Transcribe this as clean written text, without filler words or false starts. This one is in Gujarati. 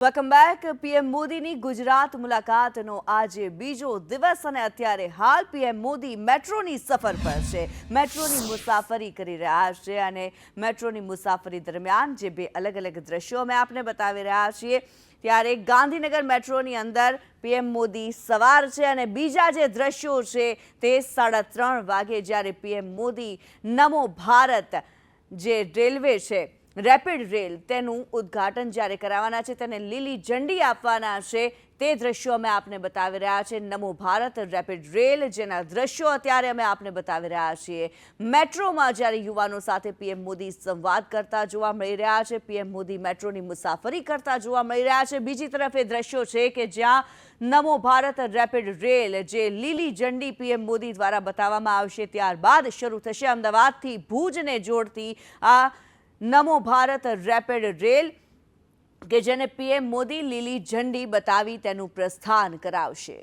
Welcome back. પીએમ મોદીની ગુજરાત મુલાકાતનો આજે બીજો દિવસ અને અત્યારે હાલ પીએમ મોદી મેટ્રોની સફર પર છે. મેટ્રોની મુસાફરી કરી રહ્યા છે અને મેટ્રોની મુસાફરી દરમિયાન જે બે અલગ અલગ દ્રશ્યો અમે આપને બતાવી રહ્યા છીએ. ત્યારે ગાંધીનગર મેટ્રોની અંદર પીએમ મોદી સવાર છે અને બીજા જે દ્રશ્યો છે તે 3:30 વાગે જ્યારે પીએમ મોદી નમો ભારત જે રેલવે છે રેપિડ રેલ તેનું ઉદ્ઘાટન જ્યારે કરાવવાના છે, તેને લીલી ઝંડી આપવાના છે, તે દ્રશ્યો અમે આપને બતાવી રહ્યા છે. નમો ભારત રેપિડ રેલ જેના દ્રશ્યો અત્યારે અમે આપને બતાવી રહ્યા છીએ. મેટ્રોમાં જ્યારે યુવાનો સાથે પીએમ મોદી સંવાદ કરતા જોવા મળી રહ્યા છે, પીએમ મોદી મેટ્રોની મુસાફરી કરતા જોવા મળી રહ્યા છે. બીજી તરફ એ દ્રશ્યો છે કે જ્યાં નમો ભારત રેપિડ રેલ જે લીલી ઝંડી પીએમ મોદી દ્વારા બતાવવામાં આવશે, ત્યારબાદ શરૂ થશે અમદાવાદથી ભુજને જોડતી આ નમો ભારત રેપિડ રેલ કે જેને પીએમ મોદી લીલી ઝંડી બતાવી તેનું પ્રસ્થાન કરાવશે.